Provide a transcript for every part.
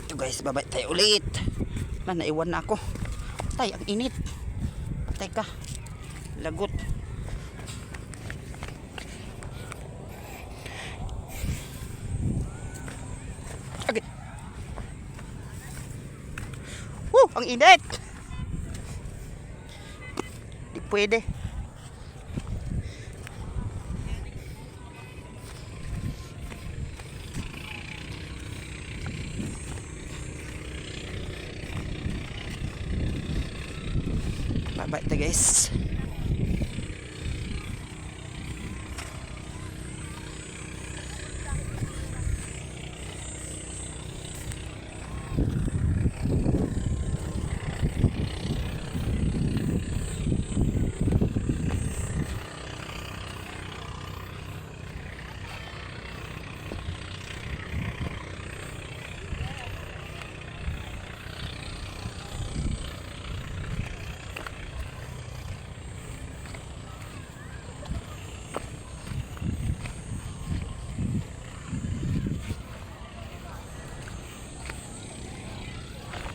Ito guys, babay tayo ulit. Naiwan na ako. Tay, ang init. Teka, lagot. Okay. Ang init. Di pwede. Bye bye guys.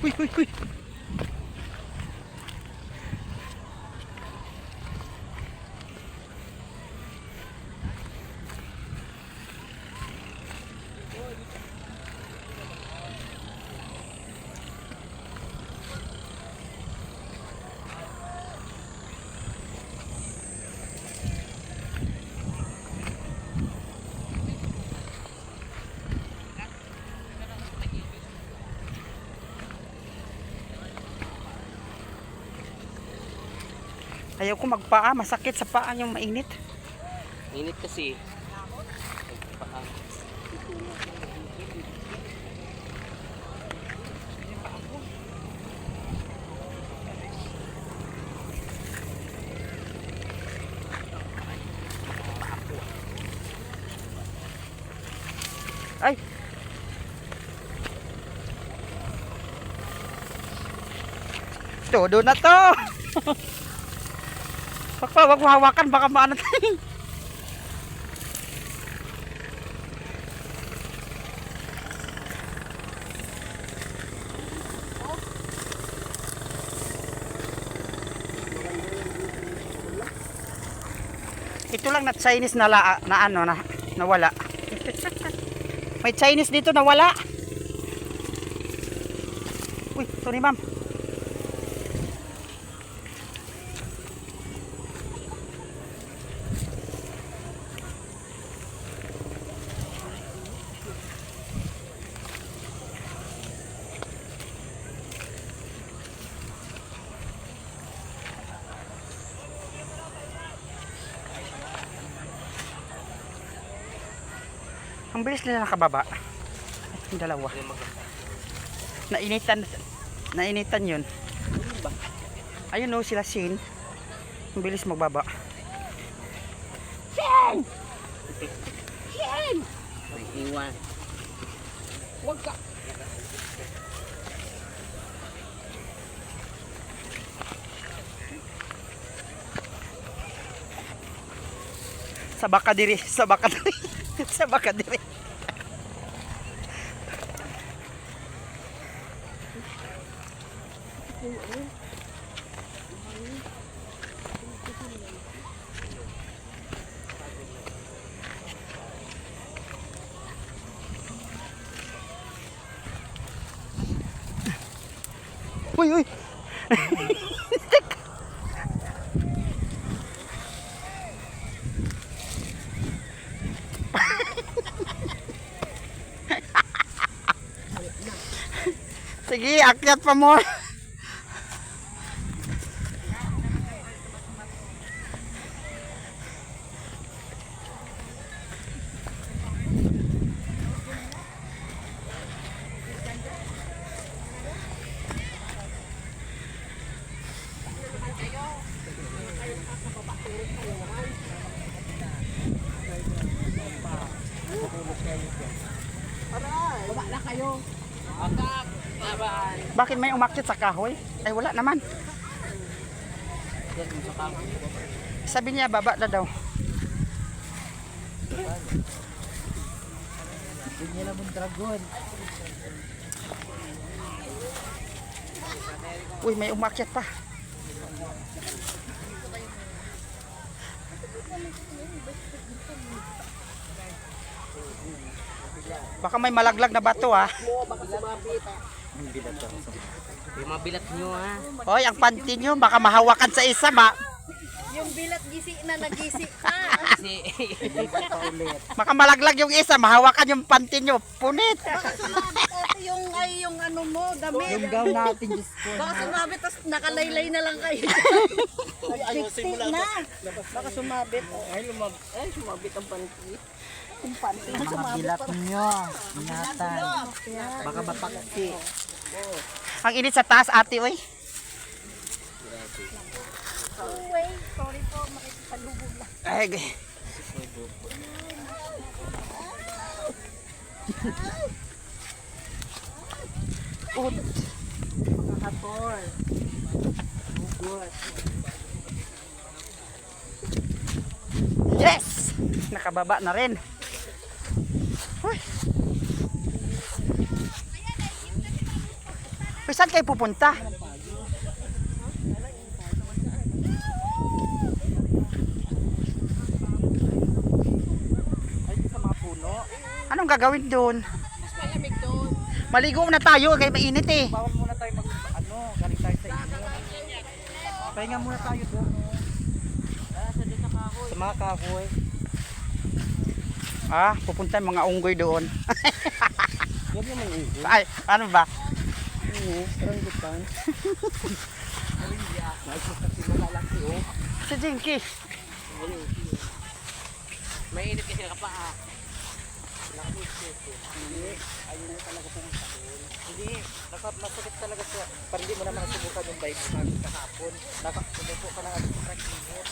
Uy, uy, uy. Ayaw ko magpaa, masakit sa paa yung mainit. Init kasi. Ay. Todo na to. Wag mo hawakan, baka maano tayo. Ito lang na Chinese na nawala. May Chinese dito nawala. Uy, ito ni ma'am. Ang bilis nila nakababa. Yung dalawa. Nainitan yun. Ayun o, sila Shin. Ang bilis magbaba. Shin! Shin! Iwan. Huwag ka. Sabaka diri. Sabaka diri. Uy, uy. Sige, akyat pa mo. Baba na kayo. Bakit may umakyat sa kahoy? Ay wala naman. Sabi niya baba na daw. Hindi lang mong dragon. Uy, may umakyat pa. Baka may malaglag na bato ah. Baka sumabit. Yung mga bilat nyo ha. Hoy, ang panty nyo, baka mahawakan sa isa Yung bilat gisi na nagisi ka. Kasi baka malaglag yung isa, mahawakan yung panty nyo. Punit. Baka sumabit ate yung ano mo, damit. yung gown natin, Diyos ko. Baka sumabit tapos nakalaylay na lang kayo. Bigtik na. Baka sumabit. Ay, sumabit ang panty. Yung panty na Mga sumabit. bilat nyo. Ingatan. Baka mapaksi. Ang init sa taas, ate, oy. Uy, sorry po, makikipalubog lang. Ay, Ut. Makakatol. Yes! Nakababa na rin. Uy. Uy, saan kayo pupunta? Anong gagawin doon? Mas malamig doon. Maligo na tayo, kaya mainit eh. Bawal muna tayo galing tayo sa inyo. Pahinga muna tayo doon. Sa mga kahoy. Ah, pupunta yung mga unggoy doon. Yan naman yung Ay, ano ba? Ranggutan. Kasi malalaki oh. Si Jinky. Mainit kasi nakapaa. Hindi, nasakit talaga siya. Parang hindi mo naman nasubukan yung bike namin kahapon. Nakasubuko ka ng sobrang init.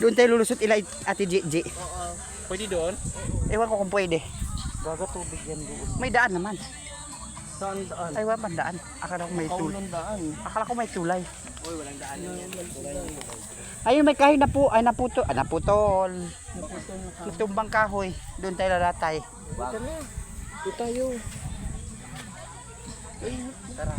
Doon tayo lulusot ila Ate Gigi. Oo. Pwede doon? Ewan ko kung pwede. Baga tubig yan doon. May daan naman. Saan daan? Ay, wala bang daan? Akala ko may tulay. Kaunong daan. Akala ko may tulay. Uy, walang daan yan. Ayun, may kahoy na po. Ay, naputol. Ah, naputol. Tutumbang kahoy. Doon tayo lalatay. Ito na. Ito tayo. Tara.